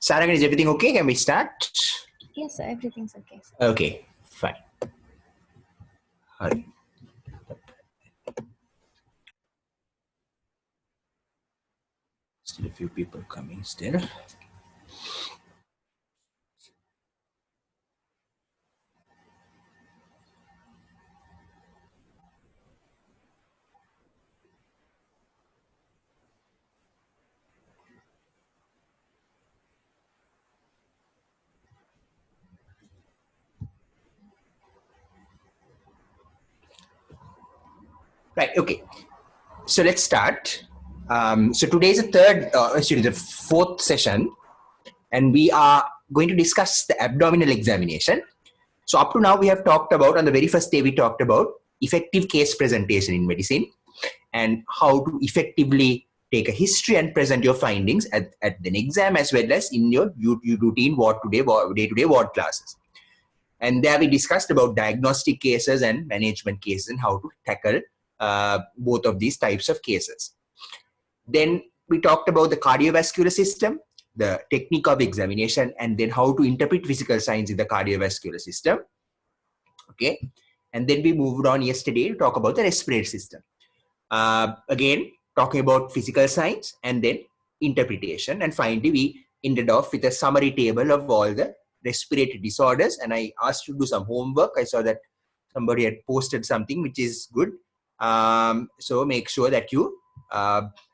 Sarang, is everything okay? Can we start? Yes, sir. Everything's okay, sir. Okay, fine. Hurry. Still a few people coming still. Right, okay. So let's start. So today is the fourth session, and we are going to discuss the abdominal examination. So up to now, we have talked about, on the very first day, we talked about effective case presentation in medicine and how to effectively take a history and present your findings at an exam as well as in your routine day-to-day ward classes. And there we discussed about diagnostic cases and management cases and how to tackle both of these types of cases. Then we talked about the cardiovascular system, the technique of examination, and then how to interpret physical signs in the cardiovascular system. Okay. And then we moved on yesterday to talk about the respiratory system. Again, talking about physical signs and then interpretation. And finally, we ended off with a summary table of all the respiratory disorders. And I asked you to do some homework. I saw that somebody had posted something, which is good. So make sure that you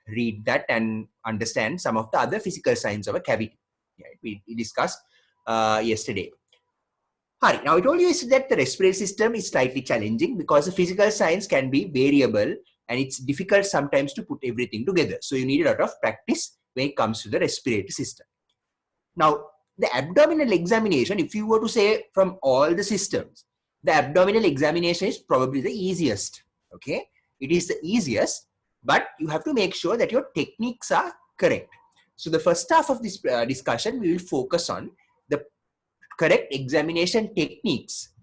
read that and understand some of the other physical signs of a cavity. Right? We discussed yesterday. Hari, now I told you that the respiratory system is slightly challenging because the physical signs can be variable and it's difficult sometimes to put everything together. So you need a lot of practice when it comes to the respiratory system. Now, the abdominal examination, if you were to say from all the systems, the abdominal examination is probably the easiest. Okay, it is the easiest, but you have to make sure that your techniques are correct. So the first half of this discussion, we will focus on the correct examination techniques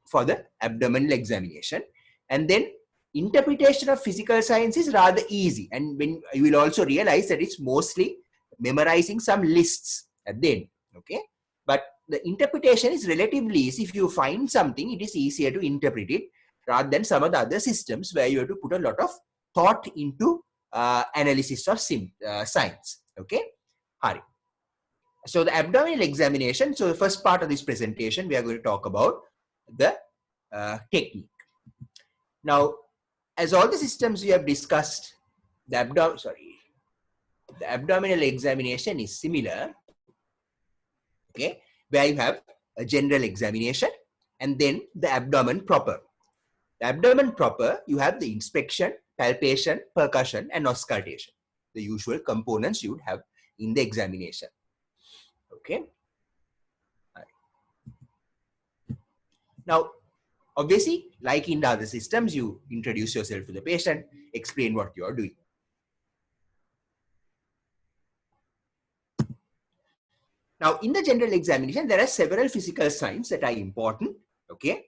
for the abdominal examination, and then interpretation of physical signs is rather easy, and when you will also realize that it's mostly memorizing some lists at the end. Okay, but the interpretation is relatively easy. If you find something, it is easier to interpret it rather than some of the other systems where you have to put a lot of thought into analysis of signs. Okay, Hari. So the abdominal examination. So the first part of this presentation, we are going to talk about the technique. Now, as all the systems we have discussed, the abdominal examination is similar. Okay, where you have a general examination and then the abdomen proper. The abdomen proper, you have the inspection, palpation, percussion, and auscultation, the usual components you would have in the examination. Okay. Now, obviously, like in the other systems, you introduce yourself to the patient, explain what you are doing. Now, in the general examination, there are several physical signs that are important. Okay.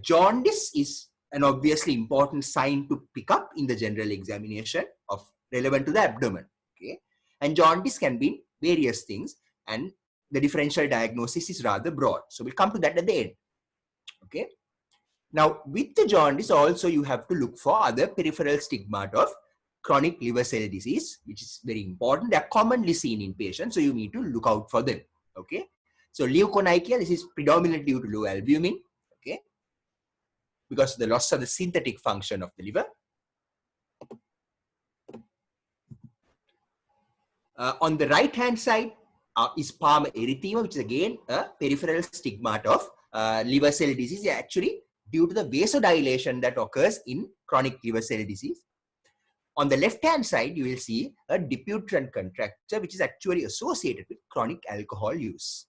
Jaundice is an obviously important sign to pick up in the general examination of relevant to the abdomen. Okay. And jaundice can be various things, and the differential diagnosis is rather broad. So we'll come to that at the end. Okay. Now, with the jaundice also, you have to look for other peripheral stigmata of chronic liver cell disease, which is very important. They are commonly seen in patients, so you need to look out for them. Okay. So leukonychia, this is predominantly due to low albumin. Okay. Because of the loss of the synthetic function of the liver. On the right hand side is palmar erythema, which is again a peripheral stigmata of liver cell disease, actually due to the vasodilation that occurs in chronic liver cell disease. On the left hand side, you will see a diputran contracture, which is actually associated with chronic alcohol use.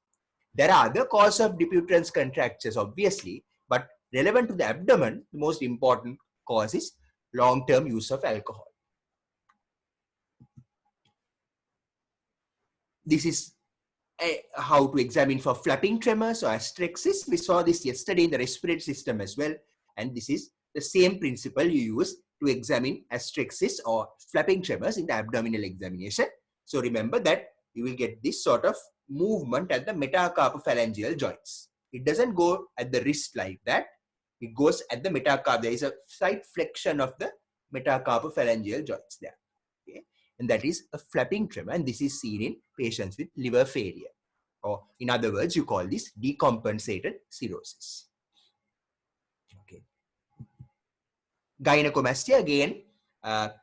There are other causes of diputran contractures, obviously, but relevant to the abdomen, the most important cause is long-term use of alcohol. This is how to examine for flapping tremors or astrexis. We saw this yesterday in the respiratory system as well. And this is the same principle you use to examine astrexis or flapping tremors in the abdominal examination. So remember that you will get this sort of movement at the metacarpophalangeal joints. It doesn't go at the wrist like that. It goes at the metacarp. There is a slight flexion of the metacarpophalangeal joints there. Okay? And that is a flapping tremor, and this is seen in patients with liver failure. Or in other words, you call this decompensated cirrhosis. Okay. Gynecomastia, again,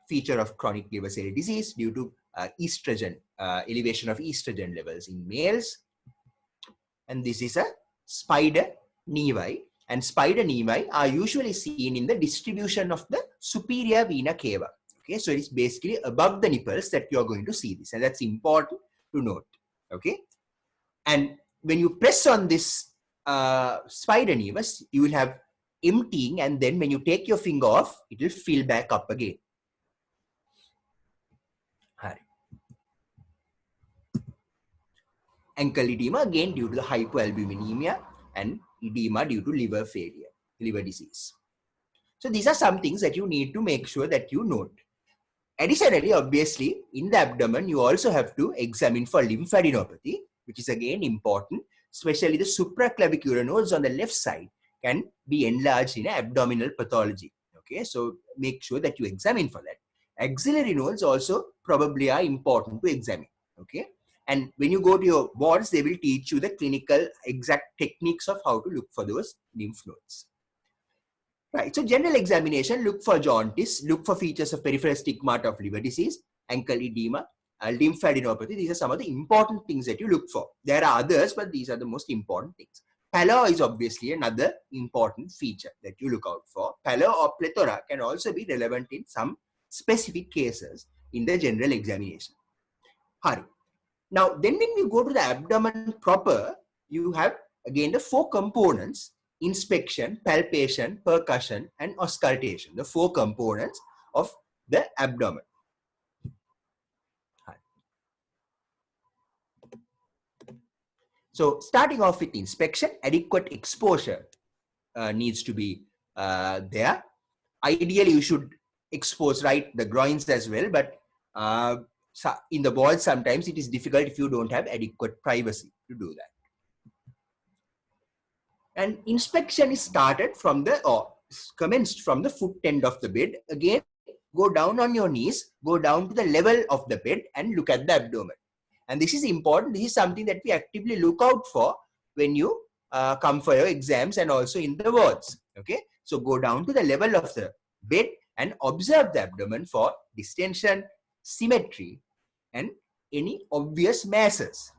feature of chronic liver cell disease due to estrogen, elevation of estrogen levels in males. And this is a spider nevi. And spider nevi are usually seen in the distribution of the superior vena cava. Okay, so it's basically above the nipples that you're going to see this, and that's important to note. Okay, and when you press on this spider nevus, you will have emptying, and then when you take your finger off, it will fill back up again. Ankle edema, again due to the hypoalbuminemia, and edema due to liver failure, liver disease. So these are some things that you need to make sure that you note. Additionally, obviously, in the abdomen, you also have to examine for lymphadenopathy, which is again important, especially the supraclavicular nodes on the left side can be enlarged in abdominal pathology. Okay, so make sure that you examine for that. Axillary nodes also probably are important to examine. Okay, and when you go to your wards, they will teach you the clinical exact techniques of how to look for those lymph nodes. Right, so general examination, look for jaundice, look for features of peripheral stigmata of liver disease, ankle edema, lymphadenopathy. These are some of the important things that you look for. There are others, but these are the most important things. Pallor is obviously another important feature that you look out for. Pallor or plethora can also be relevant in some specific cases in the general examination. Hurry. Now, then when we go to the abdomen proper, you have again the 4 components: inspection, palpation, percussion, and auscultation, the 4 components of the abdomen. So starting off with inspection, adequate exposure needs to be there. Ideally, you should expose the groins as well, but in the walls, sometimes it is difficult if you don't have adequate privacy to do that. And inspection is started from commenced from the foot end of the bed. Again, go down on your knees, go down to the level of the bed and look at the abdomen. And this is important. This is something that we actively look out for when you come for your exams and also in the wards. Okay, so go down to the level of the bed and observe the abdomen for distension, symmetry, and any obvious masses.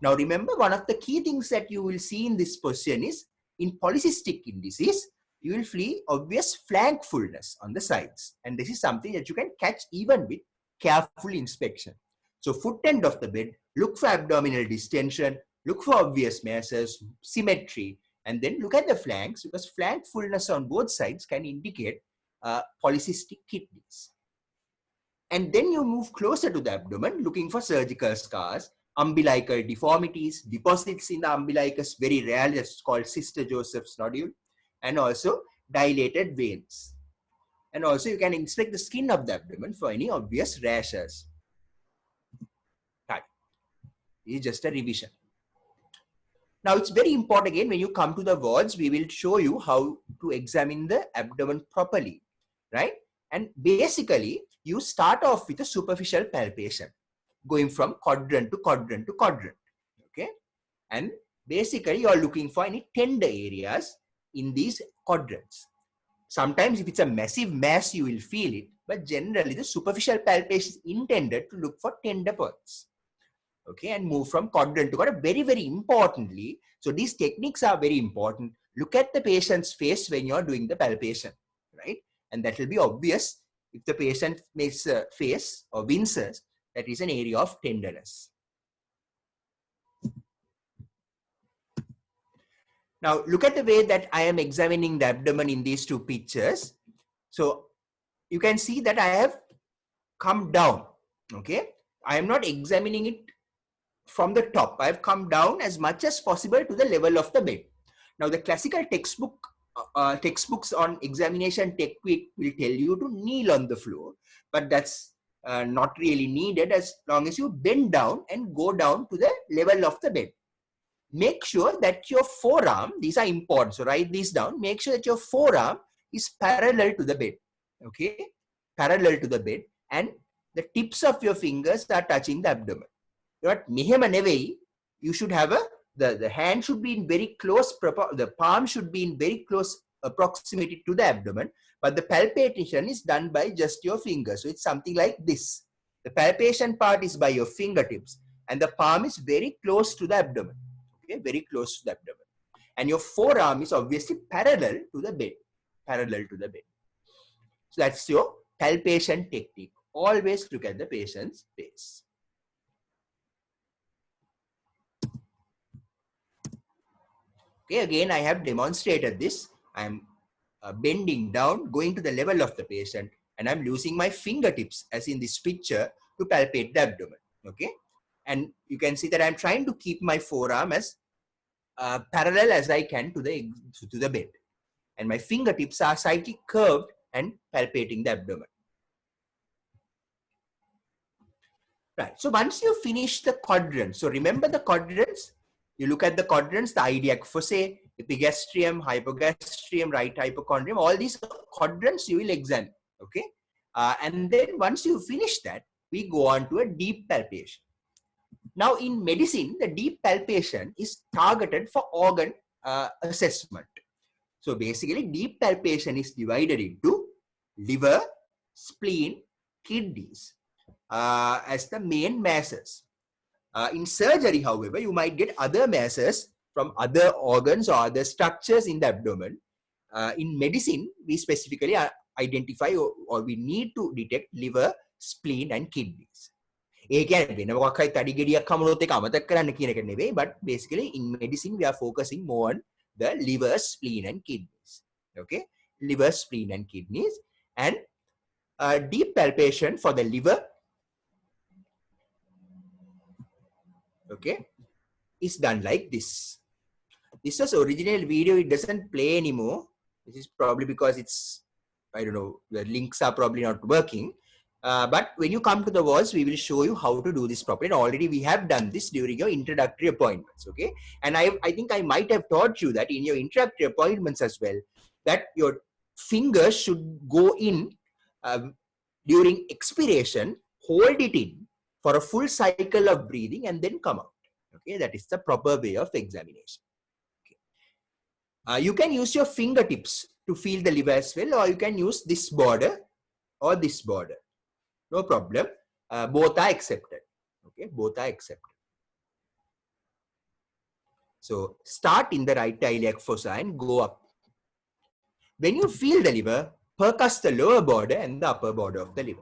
Now remember, one of the key things that you will see in this position is in polycystic kidney disease, you will see obvious flank fullness on the sides. And this is something that you can catch even with careful inspection. So foot end of the bed, look for abdominal distension, look for obvious masses, symmetry, and then look at the flanks, because flank fullness on both sides can indicate polycystic kidneys. And then you move closer to the abdomen, looking for surgical scars, umbilical deformities, deposits in the umbilicus, very rarely, that's called Sister Joseph's nodule, and also dilated veins. And also you can inspect the skin of the abdomen for any obvious rashes. Right. This is just a revision. Now it's very important, again, when you come to the wards, we will show you how to examine the abdomen properly, right? And basically, you start off with a superficial palpation, going from quadrant to quadrant to quadrant, okay? And basically, you're looking for any tender areas in these quadrants. Sometimes if it's a massive mass, you will feel it, but generally the superficial palpation is intended to look for tender points. Okay, and move from quadrant to quadrant. Very, very importantly, so these techniques are very important. Look at the patient's face when you're doing the palpation, right? And that will be obvious if the patient makes a face or winces, that is an area of tenderness. Now, look at the way that I am examining the abdomen in these 2 pictures. So you can see that I have come down, okay? I am not examining it from the top. I have come down as much as possible to the level of the bed. Now, the classical textbooks on examination technique will tell you to kneel on the floor, but that's not really needed as long as you bend down and go down to the level of the bed. Make sure that your forearm, these are important, so write these down, make sure that your forearm is parallel to the bed, okay, parallel to the bed, and the tips of your fingers are touching the abdomen. But mehema neveyi, you should have the hand should be in very close, the palm should be in very close proximity to the abdomen, but the palpation is done by just your fingers. So it's something like this. The palpation part is by your fingertips, and the palm is very close to the abdomen. Okay, very close to the abdomen. And your forearm is obviously parallel to the bed. Parallel to the bed. So that's your palpation technique. Always look at the patient's face. Okay, again, I have demonstrated this. I'm bending down, going to the level of the patient, and I'm using my fingertips, as in this picture, to palpate the abdomen. Okay, and you can see that I'm trying to keep my forearm as parallel as I can to the bed, and my fingertips are slightly curved and palpating the abdomen. Right. So once you finish the quadrants, so remember the quadrants. You look at the quadrants: the iliac fossae, epigastrium, hypogastrium, right hypochondrium. All these quadrants you will examine. Okay, and then once you finish that, we go on to a deep palpation. Now, in medicine, the deep palpation is targeted for organ assessment. So basically, deep palpation is divided into liver, spleen, kidneys as the main masses. In surgery, however, you might get other masses from other organs or other structures in the abdomen. In medicine, we specifically identify or we need to detect liver, spleen, and kidneys. But basically in medicine we are focusing more on the liver, spleen, and kidneys. Okay, liver, spleen, and kidneys. And deep palpation for the liver, okay, is done like this. This was original video. It doesn't play anymore. This is probably because it's, I don't know, the links are probably not working. But when you come to the walls, we will show you how to do this properly. And already we have done this during your introductory appointments, okay? And I think I might have taught you that in your introductory appointments as well, that your fingers should go in during expiration, hold it in for a full cycle of breathing and then come out, okay? That is the proper way of examination. Okay. You can use your fingertips to feel the liver as well, or you can use this border or this border. No problem. Both are accepted. Okay, both are accepted. So start in the right iliac fossa and go up. When you feel the liver, percuss the lower border and the upper border of the liver.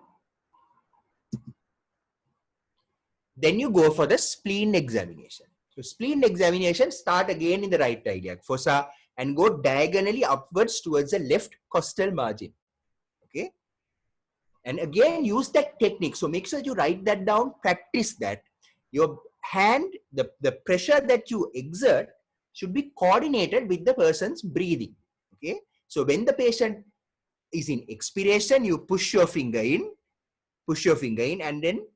Then you go for the spleen examination. So spleen examination, start again in the right iliac fossa and go diagonally upwards towards the left costal margin. Okay. And again, use that technique. So make sure you write that down, practice that. Your hand, the pressure that you exert should be coordinated with the person's breathing. Okay. So when the patient is in expiration, you push your finger in, and then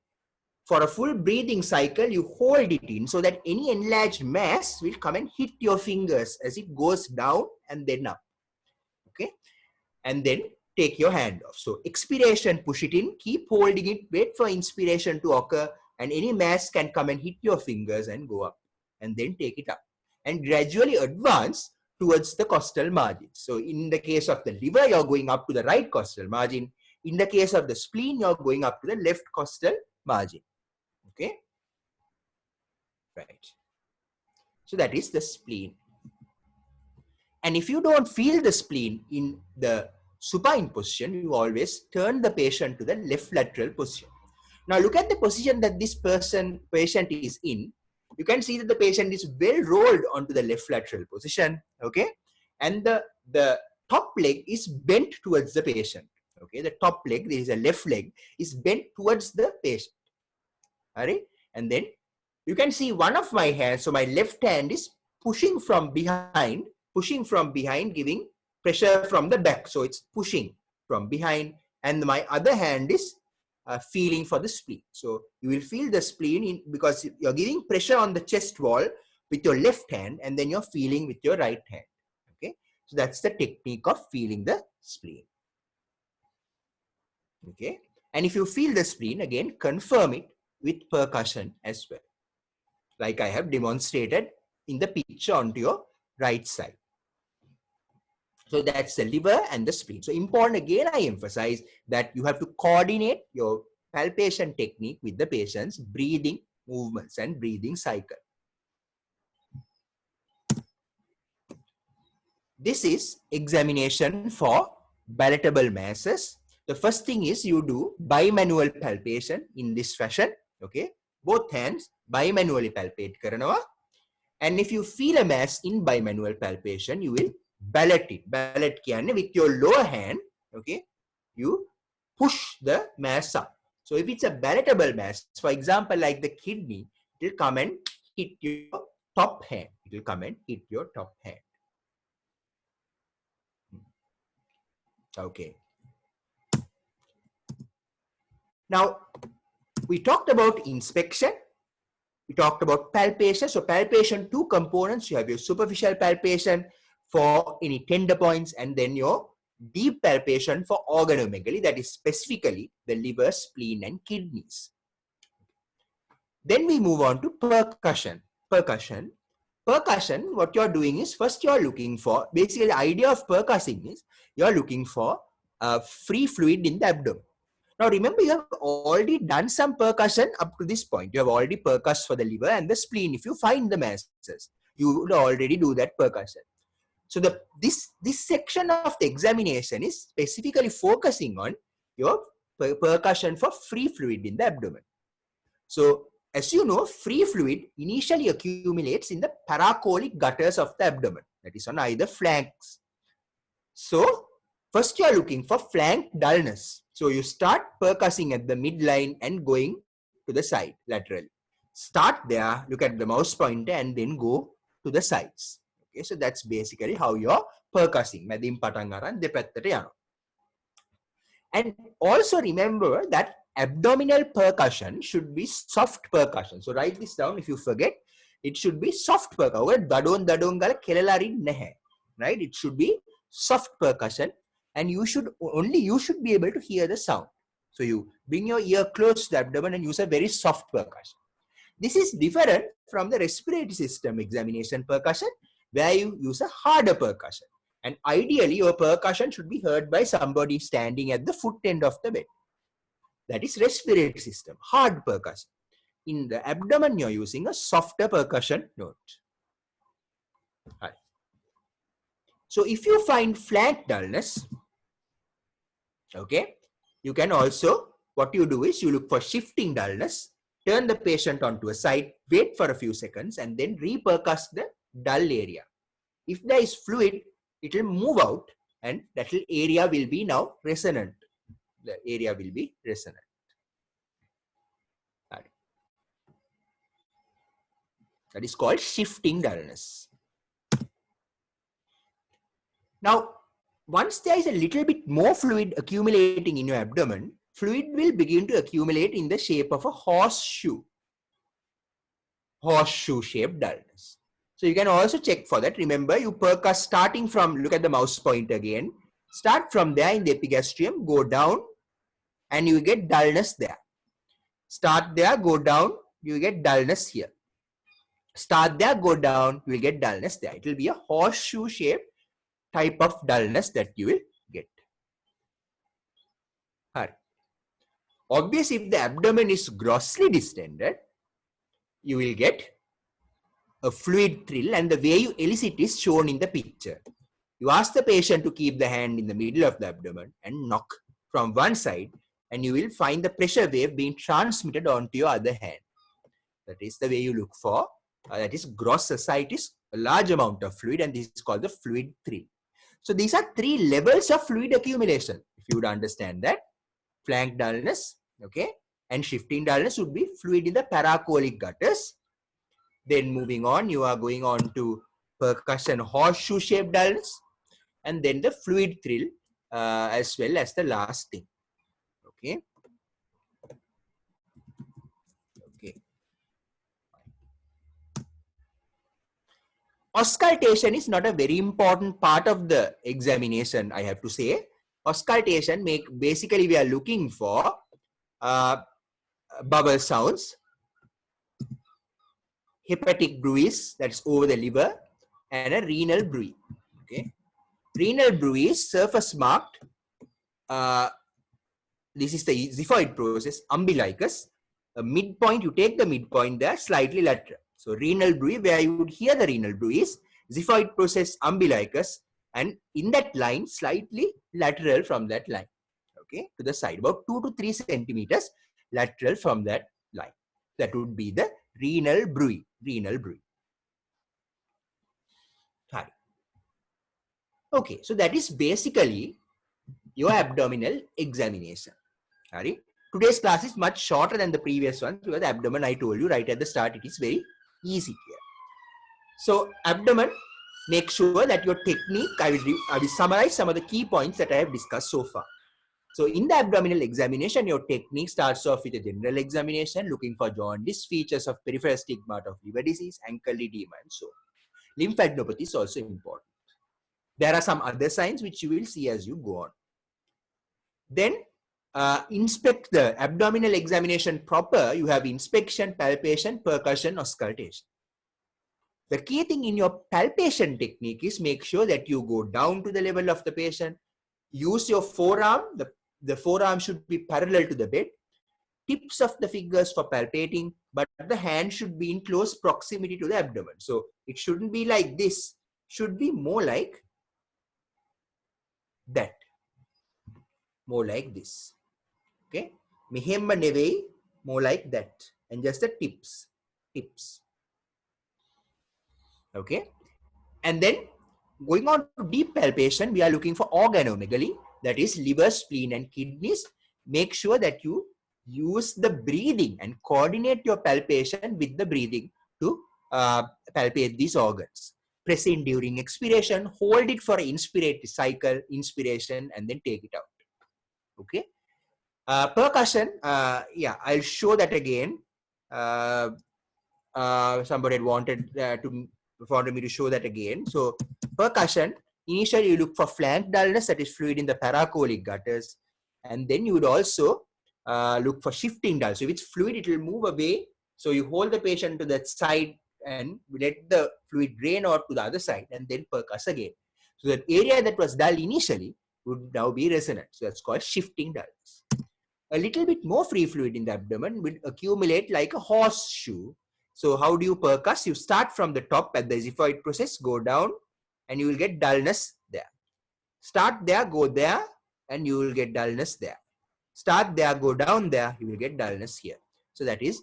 for a full breathing cycle, you hold it in so that any enlarged mass will come and hit your fingers as it goes down and then up. Okay. And then take your hand off. So expiration, push it in, keep holding it, wait for inspiration to occur, and any mass can come and hit your fingers and go up, and then take it up and gradually advance towards the costal margin. So in the case of the liver, you're going up to the right costal margin. In the case of the spleen, you're going up to the left costal margin. Okay. Right. So that is the spleen. And if you don't feel the spleen in the supine position, you always turn the patient to the left lateral position. Now look at the position that this patient is in. You can see that the patient is well rolled onto the left lateral position, okay? And the top leg is bent towards the patient, okay? The top leg, there is a left leg, is bent towards the patient, all right? And then you can see one of my hands, so my left hand is pushing from behind, giving pressure from the back. So it's pushing from behind, and my other hand is feeling for the spleen. So you will feel the spleen because you're giving pressure on the chest wall with your left hand and then you're feeling with your right hand. Okay, so that's the technique of feeling the spleen. Okay, and if you feel the spleen, again confirm it with percussion as well, like I have demonstrated in the picture onto your right side. So that's the liver and the spleen. So important, again I emphasize that you have to coordinate your palpation technique with the patient's breathing movements and breathing cycle. This is examination for palatable masses. The first thing is you do bimanual palpation in this fashion. Okay, both hands bimanually palpate karanawa. And if you feel a mass in bimanual palpation, you will ballot it. Ballot kiyanne with your lower hand, okay, you push the mass up. So if it's a ballotable mass, for example, like the kidney, it will come and hit your top hand. It will come and hit your top hand. Okay. Now, we talked about inspection. We talked about palpation. So palpation, two components. You have your superficial palpation for any tender points and then your deep palpation for organomegaly, that is specifically the liver, spleen and kidneys. Then we move on to percussion. Percussion, what you're doing is first you're looking for, basically the idea of percussing is you're looking for free fluid in the abdomen. Now remember, you have already done some percussion up to this point. You have already percussed for the liver and the spleen. If you find the masses, you would already do that percussion. So this section of the examination is specifically focusing on your percussion for free fluid in the abdomen. So as you know, free fluid initially accumulates in the paracolic gutters of the abdomen, that is on either flanks. So first you are looking for flank dullness. So you start percussing at the midline and going to the side laterally. Start there, look at the mouse pointer and then go to the sides. Okay, so that's basically how you're percussing. And also remember that abdominal percussion should be soft percussion. So write this down if you forget. It should be soft percussion. Right? It should be soft percussion. And you should be able to hear the sound. So you bring your ear close to the abdomen and use a very soft percussion. This is different from the respiratory system examination percussion, where you use a harder percussion. And ideally, your percussion should be heard by somebody standing at the foot end of the bed. That is respiratory system, hard percussion. In the abdomen, you're using a softer percussion note. Right. So if you find flank dullness, okay, you can also, what you do is you look for shifting dullness, turn the patient onto a side, wait for a few seconds, and then repercuss the dull area. If there is fluid, it will move out and that area will be now resonant. The area will be resonant. Right. That is called shifting dullness. Now, once there is a little bit more fluid accumulating in your abdomen, fluid will begin to accumulate in the shape of a horseshoe shaped dullness. So you can also check for that. Remember, you percuss starting from, look at the mouse point again, start from there in the epigastrium, go down and you get dullness there. Start there, go down, you get dullness here. Start there, go down, you will get dullness there. It will be a horseshoe shaped type of dullness that you will get. Right. Obviously, if the abdomen is grossly distended, you will get a fluid thrill, and the way you elicit is shown in the picture. You ask the patient to keep the hand in the middle of the abdomen and knock from one side, and you will find the pressure wave being transmitted onto your other hand. That is the way you look for. That is gross ascites, a large amount of fluid, and this is called the fluid thrill. So these are three levels of fluid accumulation. If you would understand that, flank dullness, okay, and shifting dullness would be fluid in the paracolic gutters. Then moving on, you are going on to percussion horseshoe shaped dullness, and then the fluid thrill as well as the last thing. Okay. auscultation is not a very important part of the examination, I have to say. Auscultation basically we are looking for bubble sounds, hepatic bruise, that's over the liver, and a renal bruise. Okay, renal bruise surface marked. This is the xiphoid process, umbilicus. A midpoint, you take the midpoint there, slightly lateral. So renal bruise, where you would hear the renal bruise, xiphoid process, umbilicus, and in that line, slightly lateral from that line. Okay, to the side, about 2 to 3 centimeters lateral from that line. That would be the renal bruit. Renal bruit. Okay, so that is basically your abdominal examination. Today's class is much shorter than the previous one because the abdomen, I told you right at the start, it is very easy here. So abdomen, make sure that your technique, I will summarize some of the key points that I have discussed so far. So in the abdominal examination, your technique starts off with a general examination, looking for jaundice, features of peripheral stigmata of liver disease, ankle edema, and so on. Lymphadenopathy is also important. There are some other signs which you will see as you go on. Then inspect the abdominal examination proper. You have inspection, palpation, percussion, auscultation. The key thing in your palpation technique is make sure that you go down to the level of the patient. Use your forearm. The forearm should be parallel to the bed. Tips of the fingers for palpating, but the hand should be in close proximity to the abdomen. So it shouldn't be like this. Should be more like that. More like this. Okay. Mehemma nevei, more like that. And just the tips. Okay. And then going on to deep palpation, we are looking for organomegaly, that is liver, spleen, and kidneys. Make sure that you use the breathing and coordinate your palpation with the breathing to palpate these organs. Press in during expiration, hold it for an inspiratory cycle, inspiration, and then take it out. Okay. Percussion, yeah, I'll show that again. Somebody had wanted me to show that again. So percussion, initially you look for flank dullness, that is fluid in the paracolic gutters, and then you would also look for shifting dullness. So if it's fluid, it will move away. So you hold the patient to that side and let the fluid drain out to the other side and then percuss again. So that area that was dull initially would now be resonant. So that's called shifting dullness. A little bit more free fluid in the abdomen will accumulate like a horseshoe. So how do you percuss? You start from the top at the xiphoid process, go down, and you will get dullness there. Start there, go there, and you will get dullness there. Start there, go down there, you will get dullness here. So that is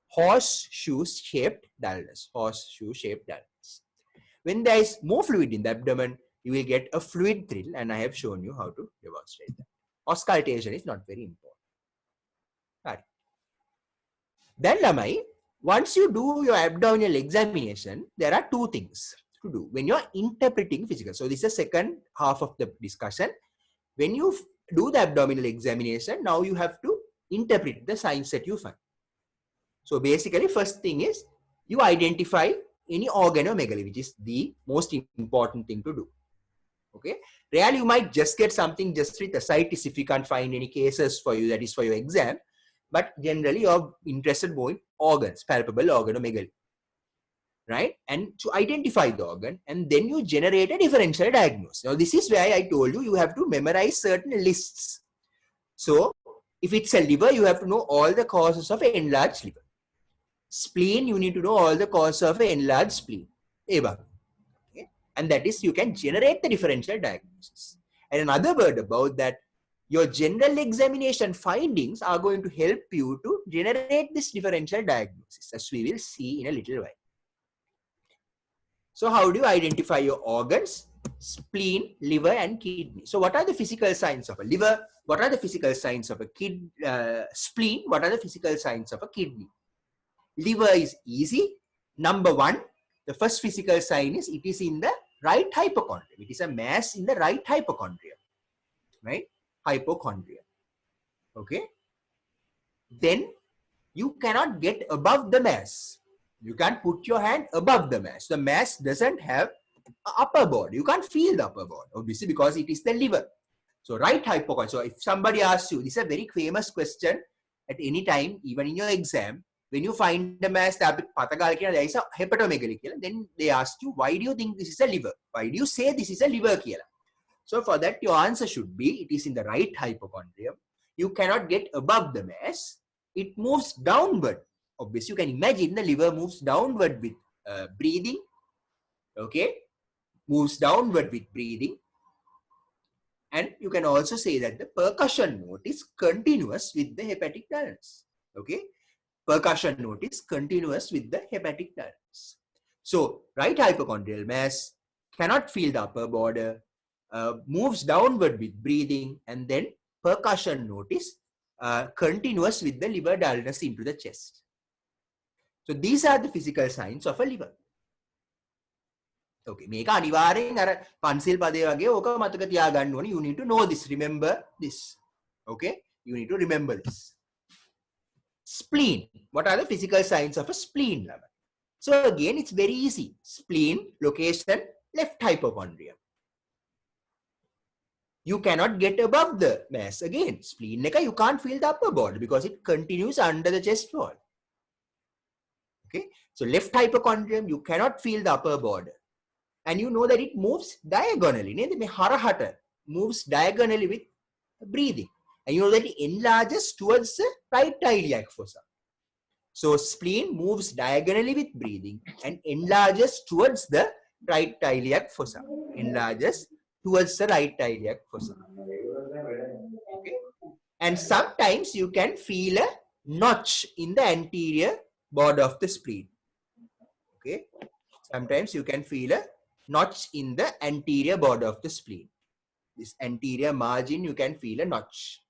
horseshoe-shaped dullness. Horseshoe-shaped dullness. When there is more fluid in the abdomen, you will get a fluid thrill, and I have shown you how to demonstrate that. Auscultation is not very important. Right. Then Lamai, once you do your abdominal examination, there are two things to do when you are interpreting physical. So this is the second half of the discussion. When you do the abdominal examination, now you have to interpret the signs that you find. So basically, first thing is you identify any organomegaly, which is the most important thing to do. Okay. Rarely you might just get something just with ascites if you can't find any cases for you, that is for your exam. But generally you're interested more in organs, palpable organomegaly, right? And to identify the organ, and then you generate a differential diagnosis. Now this is where I told you, you have to memorize certain lists. So if it's a liver, you have to know all the causes of enlarged liver. Spleen, you need to know all the causes of enlarged spleen. Okay? And that is, you can generate the differential diagnosis. And another word about that, your general examination findings are going to help you to generate this differential diagnosis, as we will see in a little while. So how do you identify your organs? Spleen, liver, and kidney. So what are the physical signs of a liver? What are the physical signs of a spleen? What are the physical signs of a kidney? Liver is easy. Number one, the first physical sign is it is in the right hypochondrium. It is a mass in the right hypochondrium, right? Hypochondria. Okay. Then you cannot get above the mass. You can't put your hand above the mass. The mass doesn't have an upper border. You can't feel the upper border, obviously, because it is the liver. So right hypochondrium. So if somebody asks you, this is a very famous question at any time, even in your exam, when you find the mass, there is a hepatomegaly. Then they ask you, why do you think this is a liver? Why do you say this is a liver? So for that, your answer should be, it is in the right hypochondrium. You cannot get above the mass. It moves downward. Obviously, you can imagine the liver moves downward with breathing. Okay, moves downward with breathing. And you can also say that the percussion note is continuous with the hepatic dullness. Okay, percussion note is continuous with the hepatic dullness. So right hypochondrial mass cannot feel the upper border, moves downward with breathing, and then percussion note is continuous with the liver dullness into the chest. So these are the physical signs of a liver. Okay, මේක අනිවාර්යෙන් අර පන්සිල් පදේ වගේ ඕක මතක තියාගන්න ඕනේ. You need to know this, remember this. Okay, you need to remember this. Spleen. What are the physical signs of a spleen? So again, it's very easy. Spleen, location, left hypochondrium. You cannot get above the mass. Again, spleen, you can't feel the upper border because it continues under the chest wall. Okay, so left hypochondrium, you cannot feel the upper border. And you know that it moves diagonally. Harahata moves diagonally with breathing. And you know that it enlarges towards the right iliac fossa. So spleen moves diagonally with breathing and enlarges towards the right iliac fossa. Enlarges towards the right iliac fossa. Okay. And sometimes you can feel a notch in the anterior border of the spleen. Okay. Sometimes you can feel a notch in the anterior border of the spleen. This anterior margin, you can feel a notch.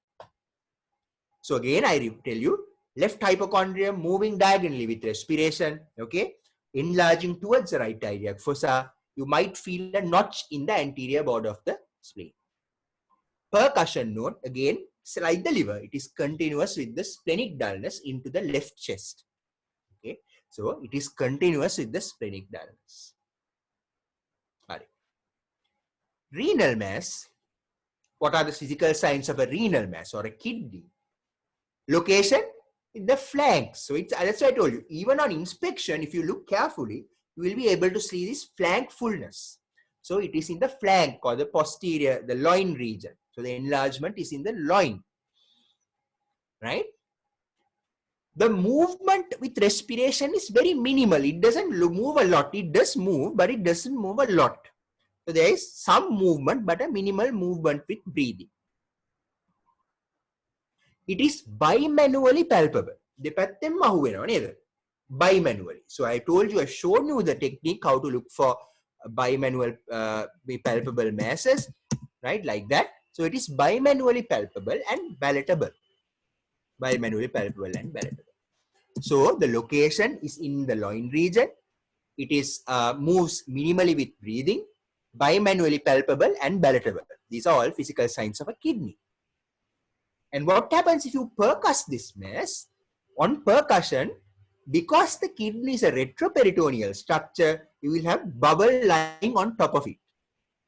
So again, I tell you, left hypochondrium moving diagonally with respiration, okay, enlarging towards the right iliac fossa. You might feel a notch in the anterior border of the spleen. Percussion note, again, it's like the liver. It is continuous with the splenic dullness into the left chest. Okay, so it is continuous with the splenic dullness. Renal mass. What are the physical signs of a renal mass or a kidney? Location in the flanks. So that's why I told you, even on inspection, if you look carefully, you will be able to see this flank fullness. So it is in the flank or the posterior, the loin region. So the enlargement is in the loin, right? The movement with respiration is very minimal. It doesn't move a lot. It does move, but it doesn't move a lot. So there is some movement, but a minimal movement with breathing. It is bimanually palpable. Bimanually. So I told you, I've shown you the technique how to look for bimanual palpable masses, right? Like that. So it is bimanually palpable and palatable. Bimanually palpable and palatable. So the location is in the loin region. It is moves minimally with breathing, bimanually palpable and palatable. These are all physical signs of a kidney. And what happens if you percuss this mass? On percussion, because the kidney is a retroperitoneal structure, you will have bubble lying on top of it.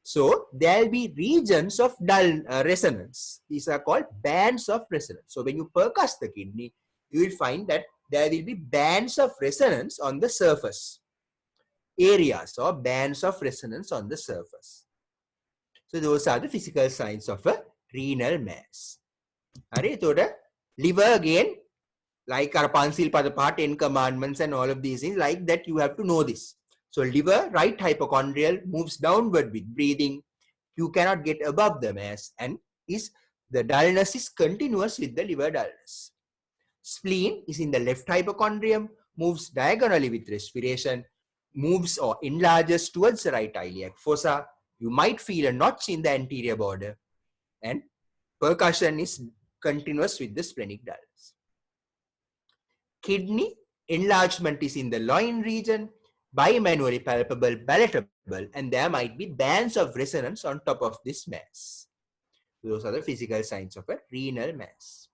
So there will be regions of dull resonance. These are called bands of resonance. So when you percuss the kidney, you will find that there will be bands of resonance on the surface. Areas or bands of resonance on the surface. So those are the physical signs of a renal mass. Liver again, like our Pansil Padapa, 10 commandments and all of these things, like that you have to know this. So liver, right hypochondrial, moves downward with breathing. You cannot get above the mass, and the dullness is continuous with the liver dullness. Spleen is in the left hypochondrium, moves diagonally with respiration, moves or enlarges towards the right iliac fossa. You might feel a notch in the anterior border, and percussion is continuous with the splenic dullness. Kidney, enlargement is in the loin region, bimanually palpable, palatable, and there might be bands of resonance on top of this mass. Those are the physical signs of a renal mass.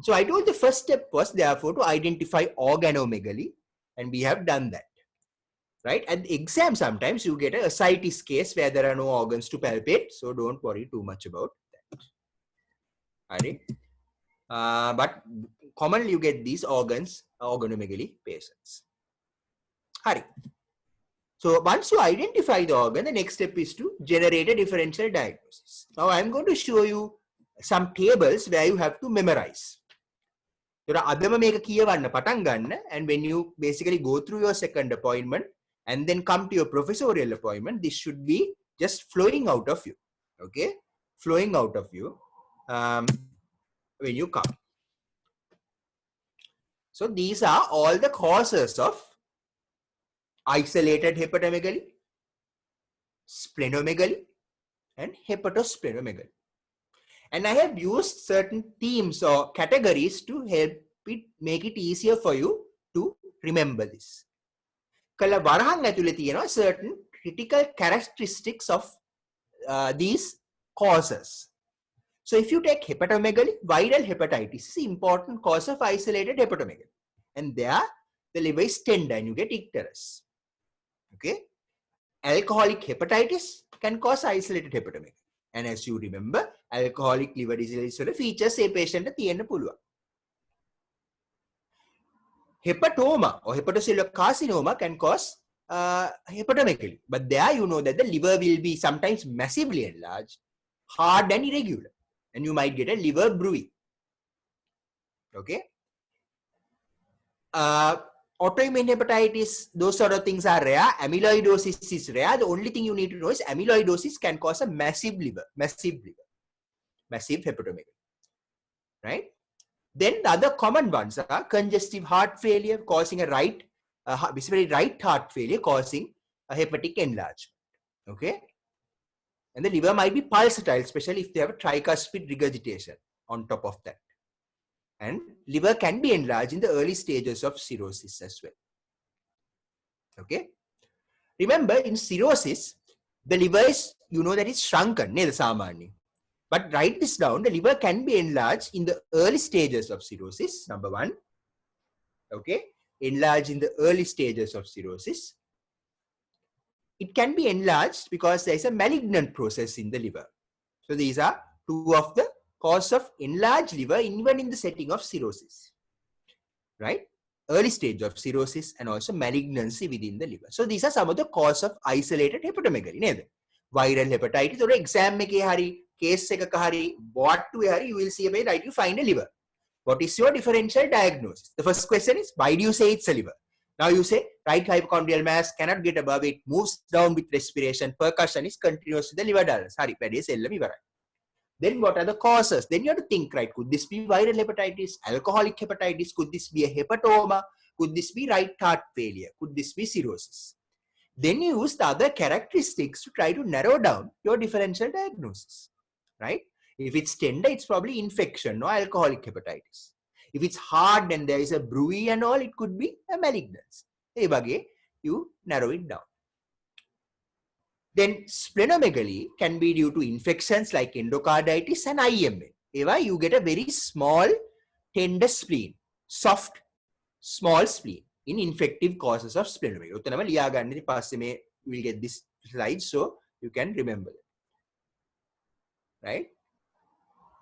So I told the first step was therefore to identify organomegaly. and we have done that. Right? At the exam, sometimes you get a ascites case where there are no organs to palpate, so don't worry too much about that. Right? But commonly you get these organs, organomegaly patients. Hari. So once you identify the organ, the next step is to generate a differential diagnosis. Now I'm going to show you some tables where you have to memorize. And when you basically go through your second appointment and then come to your professorial appointment, this should be just flowing out of you. Okay? Flowing out of you when you come. So these are all the causes of isolated hepatomegaly, splenomegaly, and hepatosplenomegaly. And I have used certain themes or categories to help it make it easier for you to remember this. Kala varahang athule tiyena certain critical characteristics of these causes. So if you take hepatomegaly, viral hepatitis is an important cause of isolated hepatomegaly. And there the liver is tender and you get icterus. Okay? Alcoholic hepatitis can cause isolated hepatomegaly. And as you remember, alcoholic liver disease features a patient තියෙන්න පුළුවන්. Hepatoma or hepatocellular carcinoma can cause hepatomegaly. But there you know that the liver will be sometimes massively enlarged, hard and irregular. And you might get a liver bruit. Okay? Autoimmune hepatitis, those sort of things are rare. Amyloidosis is rare. The only thing you need to know is amyloidosis can cause a massive hepatomegaly. Right? Then the other common ones are congestive heart failure causing a right heart failure causing a hepatic enlargement. Okay? And the liver might be pulsatile, especially if they have a tricuspid regurgitation on top of that. And liver can be enlarged in the early stages of cirrhosis as well. Okay? Remember, in cirrhosis, the liver is, you know that it's shrunken, but write this down, the liver can be enlarged in the early stages of cirrhosis, number one. Okay? Enlarged in the early stages of cirrhosis. It can be enlarged because there is a malignant process in the liver. So these are two of the cause of enlarged liver even in the setting of cirrhosis. Right? Early stage of cirrhosis and also malignancy within the liver. So these are some of the cause of isolated hepatomegaly. Viral hepatitis or exam meke hari, case ekaka hari, what to hari, you will see a right, you find a liver. What is your differential diagnosis? The first question is, why do you say it's a liver? Now you say, right hypochondrial mass cannot get above it, moves down with respiration, percussion is continuous to the liver dullness. Hari, then what are the causes? Then you have to think, right, could this be viral hepatitis, alcoholic hepatitis, could this be a hepatoma, could this be right heart failure, could this be cirrhosis? Then you use the other characteristics to try to narrow down your differential diagnosis, right? If it's tender, it's probably infection, no alcoholic hepatitis. If it's hard and there is a bruit and all, it could be a malignancy. You narrow it down. Then splenomegaly can be due to infections like endocarditis and IMA. You get a very small, tender spleen, soft, small spleen in infective causes of splenomegaly. We'll get this slide so you can remember it.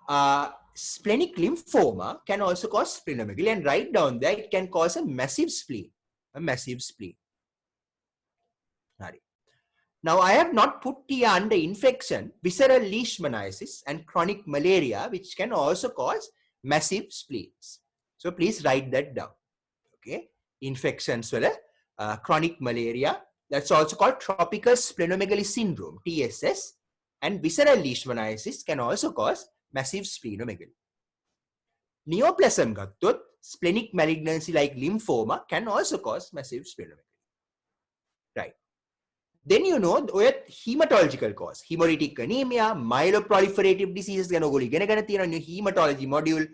Right? Splenic lymphoma can also cause splenomegaly, and right down there it can cause a massive spleen. Now, I have not put here under infection, visceral leishmaniasis and chronic malaria, which can also cause massive spleens. So please write that down. Okay, infections, chronic malaria, that's also called tropical splenomegaly syndrome, TSS, and visceral leishmaniasis can also cause massive splenomegaly. Neoplasm gattut, splenic malignancy like lymphoma can also cause massive splenomegaly. Right. Then you know hematological cause, hemolytic anemia, myeloproliferative diseases ගැන ඔයගොල්ලෝ ඉගෙන ගන්න තියෙනවා hematology module,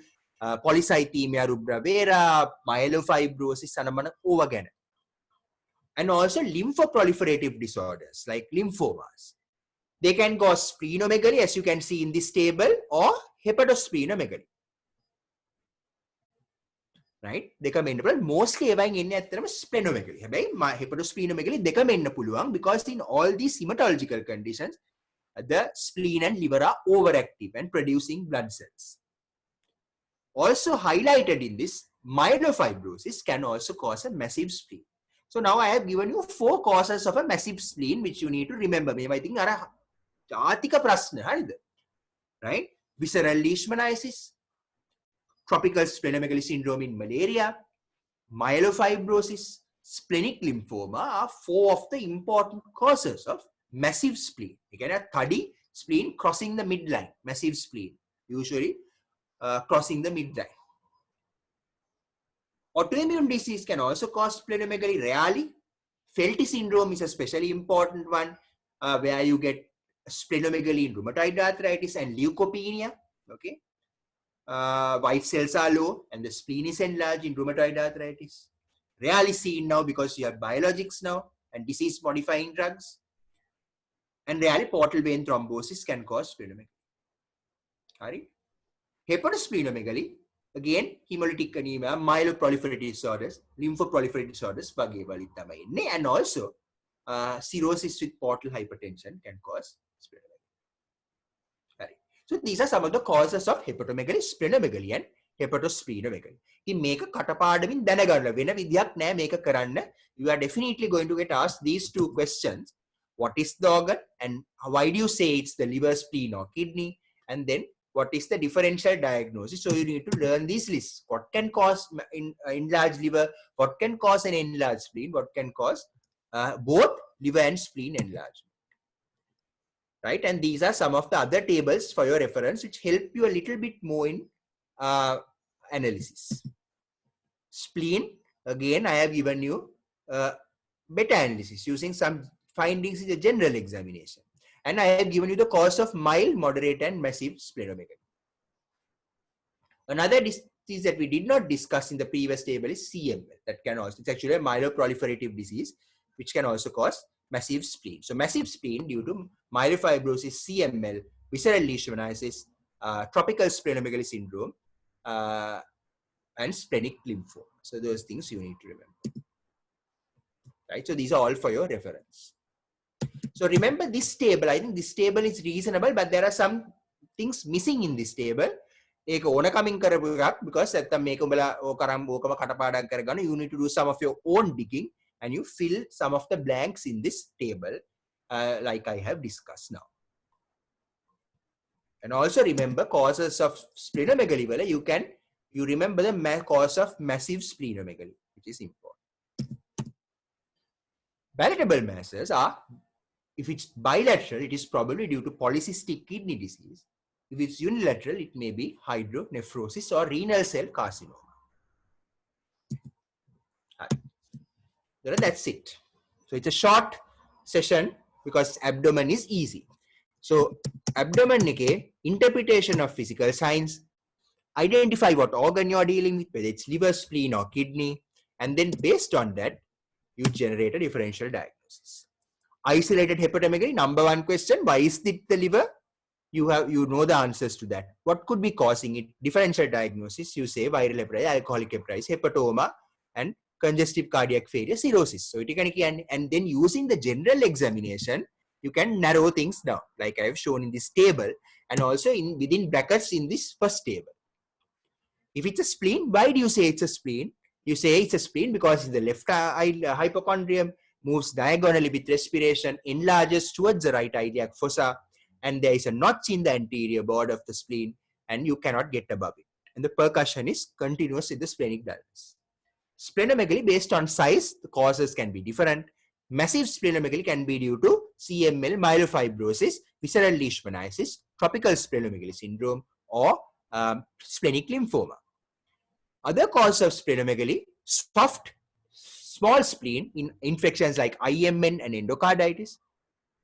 polycythemia rubra vera, myelofibrosis අනමන ඕවා ගැන. And also lymphoproliferative disorders like lymphomas. They can cause splenomegaly, as you can see in this table, or hepatosplenomegaly. right? දෙකම එන්න පුළුවන්. Mostly ඒවායින් එන්නේ ඇත්තටම splenomegaly. හැබැයි hepatosplenomegaly දෙකම එන්න පුළුවන් because in all these hematological conditions the spleen and liver are overactive and producing blood cells. Also highlighted in this, myelofibrosis can also cause a massive spleen. So now I have given you 4 causes of a massive spleen which you need to remember. මේවා ඉතින් අර ජාතික ප්‍රශ්න හරිද? Right? Visceral leishmaniasis, tropical splenomegaly syndrome in malaria, myelofibrosis, splenic lymphoma are 4 of the important causes of massive spleen. You can have third spleen crossing the midline, massive spleen, usually crossing the midline. Autoimmune disease can also cause splenomegaly rarely. Felty syndrome is a especially important one where you get splenomegaly in rheumatoid arthritis and leukopenia. Okay, white cells are low and the spleen is enlarged in rheumatoid arthritis. Rarely seen now because you have biologics now and disease modifying drugs. And rarely portal vein thrombosis can cause splenomegaly. Right? Hepatosplenomegaly, again, hemolytic anemia, myeloproliferative disorders, lymphoproliferative disorders, and also cirrhosis with portal hypertension can cause splenomegaly. Right. So these are some of the causes of hepatomegaly, splenomegaly, and hepatosplenomegaly. In make a katapadavin danagarla, when a vidyak na make a karanna, you are definitely going to get asked these 2 questions. What is the organ and why do you say it's the liver, spleen or kidney? And then what is the differential diagnosis? So you need to learn these lists. What can cause enlarged liver? What can cause an enlarged spleen? What can cause both liver and spleen enlargement? Right? And these are some of the other tables for your reference which help you a little bit more in analysis. Spleen, again, I have given you meta-analysis using some findings in the general examination. And I have given you the cause of mild, moderate, and massive splenomegaly. Another disease that we did not discuss in the previous table is CML. That can also, it's actually a myeloproliferative disease, which can also cause massive spleen. So massive spleen due to myelofibrosis, CML, visceral leishmaniasis, tropical splenomegaly syndrome, and splenic lymphoma. So those things you need to remember. Right? So these are all for your reference. So remember this table. I think this table is reasonable, but there are some things missing in this table. ඒක ඕනකමින් කරපු එකක් because නැත්තම් මේක උඹලා ඕකරම් ඕකම කටපාඩම් කරගන්න you need to do some of your own digging and you fill some of the blanks in this table like I have discussed now. And also remember causes of splenomegaly wala you remember the cause of massive splenomegaly, which is important. Palatable masses are, if it's bilateral, it is probably due to polycystic kidney disease. If it's unilateral, it may be hydronephrosis or renal cell carcinoma. That's it. So it's a short session because abdomen is easy. So abdomen interpretation of physical signs, identify what organ you are dealing with, whether it's liver, spleen or kidney, and then based on that, you generate a differential diagnosis. Isolated hepatomegaly, number 1 question, why is it the liver? You know the answers to that. What could be causing it? Differential diagnosis, you say viral hepatitis, alcoholic hepatitis, hepatoma, and congestive cardiac failure, cirrhosis. So and then using the general examination, you can narrow things down, like I have shown in this table, and also within brackets in this first table. If it's a spleen, why do you say it's a spleen? You say it's a spleen because in the left hypochondrium moves diagonally with respiration, enlarges towards the right iliac fossa, and there is a notch in the anterior border of the spleen, and you cannot get above it. And the percussion is continuous in the splenic dullness. Splenomegaly, based on size, the causes can be different. Massive splenomegaly can be due to CML, myelofibrosis, visceral leishmaniasis, tropical splenomegaly syndrome, or splenic lymphoma. Other causes of splenomegaly, soft, small spleen in infections like IMN and endocarditis,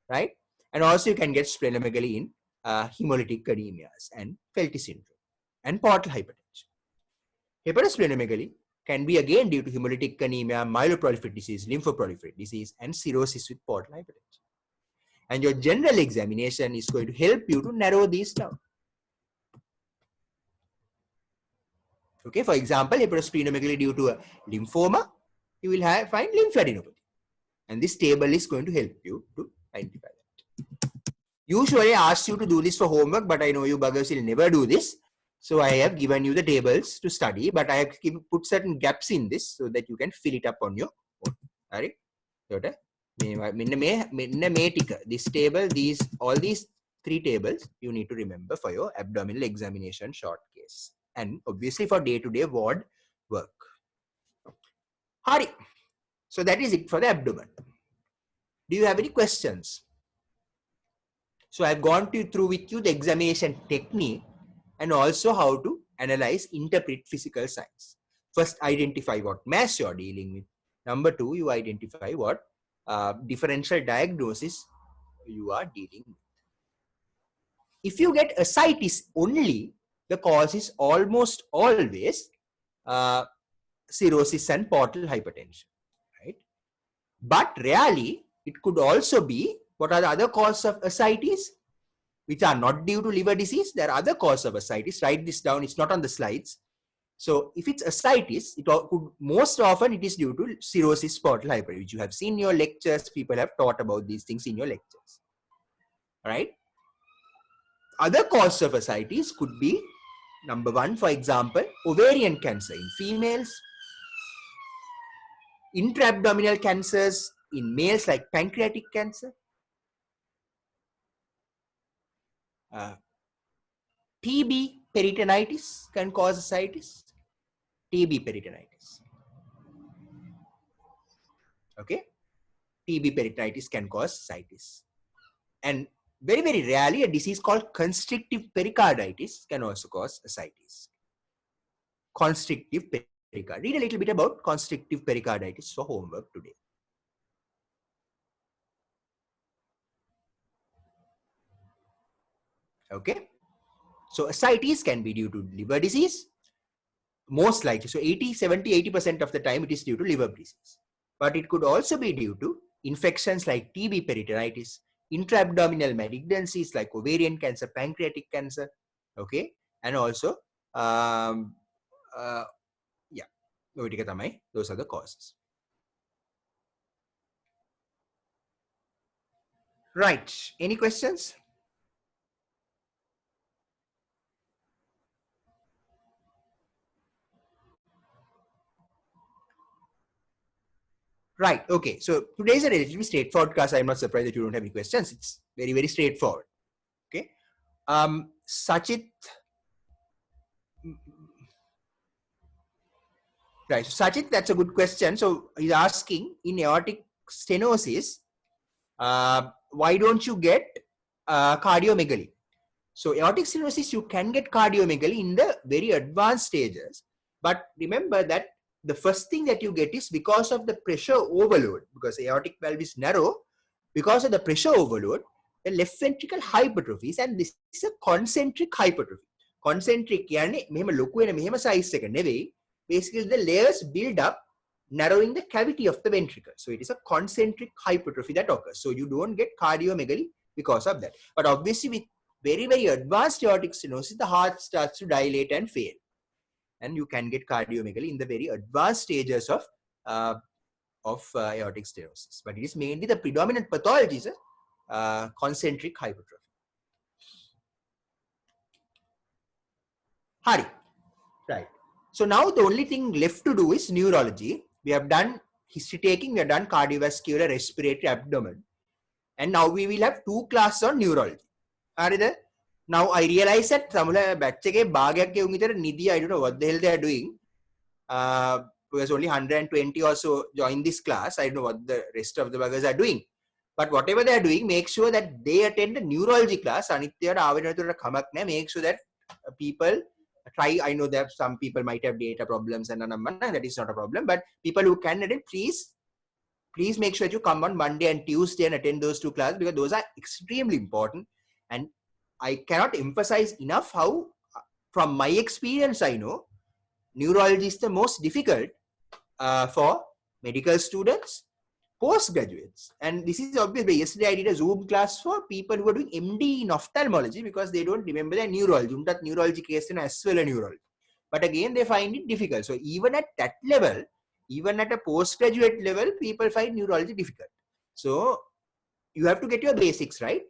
right? And also you can get splenomegaly in hemolytic anemias and Felty syndrome and portal hypertension. Hepatosplenomegaly can be again due to hemolytic anemia, myeloproliferative disease, lymphoproliferative disease, and cirrhosis with portal hypertension. And your general examination is going to help you to narrow these down. Okay, for example, hepatosplenomegaly due to a lymphoma, you will find lymphadenopathy. And this table is going to help you to identify that. Usually I ask you to do this for homework, but I know you buggers will never do this. So I have given you the tables to study, but I have put certain gaps in this so that you can fill it up on your own. Alright? This table, all these 3 tables you need to remember for your abdominal examination short case. And obviously for day-to-day ward work. Hari. So that is it for the abdomen. Do you have any questions? So I've gone through with you the examination technique and also how to analyze, interpret physical signs. First, identify what mass you're dealing with. Number 2, you identify what differential diagnosis you are dealing with. If you get ascites only, the cause is almost always cirrhosis and portal hypertension, right? But rarely, it could also be, what are the other causes of ascites? Which are not due to liver disease. There are other causes of ascites. Write this down. It's not on the slides. So if it's ascites, it could most often it is due to cirrhosis portal hypertension, which you have seen in your lectures. People have taught about these things in your lectures. All right. Other causes of ascites could be, number 1, for example, ovarian cancer in females, intra-abdominal cancers in males like pancreatic cancer, TB peritonitis can cause ascites. TB peritonitis. Okay, TB peritonitis can cause ascites. And very, very rarely, a disease called constrictive pericarditis can also cause ascites. Constrictive pericarditis. Read a little bit about constrictive pericarditis for homework today. Okay, so ascites can be due to liver disease, most likely. So 80% of the time it is due to liver disease. But it could also be due to infections like TB peritonitis, intra-abdominal malignancies like ovarian cancer, pancreatic cancer, okay, and also those are the causes. Right, any questions? Right, okay, so today's a relatively straightforward class. I'm not surprised that you don't have any questions. It's very, very straightforward. Okay, Sachit. Right, so Sachit, that's a good question. So he's asking, in aortic stenosis, why don't you get cardiomegaly? So aortic stenosis, you can get cardiomegaly in the very advanced stages. But remember that the first thing that you get is because of the pressure overload, because aortic valve is narrow, because of the pressure overload, the left ventricle hypertrophies, and this is a concentric hypertrophy. Concentric yani mehema loku wena mehema size එක නෙවෙයි. Basically the layers build up, narrowing the cavity of the ventricle. So it is a concentric hypertrophy that occurs. So you don't get cardiomegaly because of that. But obviously with very, very advanced aortic stenosis, the heart starts to dilate and fail. And you can get cardiomegaly in the very advanced stages of aortic stenosis. But it is mainly the predominant pathology is concentric hypertrophy. Hari. Right. So now the only thing left to do is neurology. We have done history taking, we have done cardiovascular, respiratory, abdomen. And now we will have 2 classes on neurology. Now I realize that samula batch ekේ භාගයක් ගේ උන් විතර නිදි, I don't know what the hell they are doing. Because only 120 or so join this class. I don't know what the rest of the buggers are doing. But whatever they are doing, make sure that they attend a neurology class. Anithyaට ආවෙ නැතුවට කමක් නැහැ. Make sure that people try. I know that some people might have data problems and that is not a problem. But people who can attend, please make sure that you come on Monday and Tuesday and attend those 2 classes, because those are extremely important. And I cannot emphasize enough how, from my experience, I know neurology is the most difficult for medical students, postgraduates. And this is obvious. Yesterday I did a Zoom class for people who are doing MD in ophthalmology because they don't remember their neurology. Neurology case as well as neurology. but again they find it difficult. So even at that level, even at a postgraduate level, people find neurology difficult. So you have to get your basics right.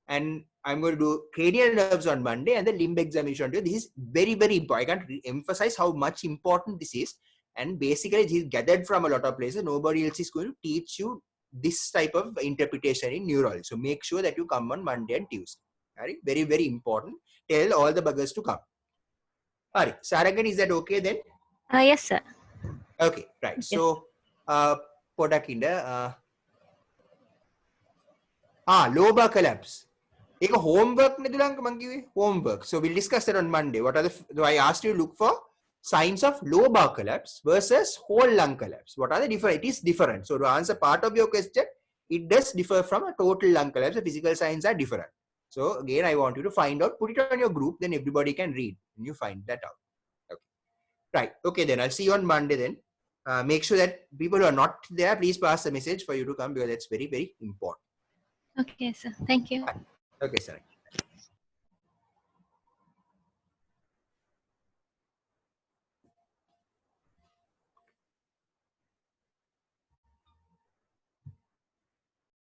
And I'm going to do cranial nerves on Monday and the limb examination on Tuesday. This is very, very important. I can't emphasize how much important this is. And basically, this is gathered from a lot of places. Nobody else is going to teach you this type of interpretation in neurology. So make sure that you come on Monday and Tuesday. All right? Very, very important. Tell all the buggers to come. All right. Saragan, is that okay then? Yes, sir. Okay, right. Yes. So, Podakinda, lobar collapse. Take a homework, homework. So we'll discuss that on Monday. What are the? I asked you to look for signs of lobar collapse versus whole lung collapse. What are the different? It is different. So to answer part of your question, it does differ from a total lung collapse. The physical signs are different. So again, I want you to find out. Put it on your group, then everybody can read and you find that out. Okay. Right. Okay. Then I'll see you on Monday. Then make sure that people who are not there, please pass the message for you to come because that's very, very important. Okay, sir. Thank you. Okay, sir.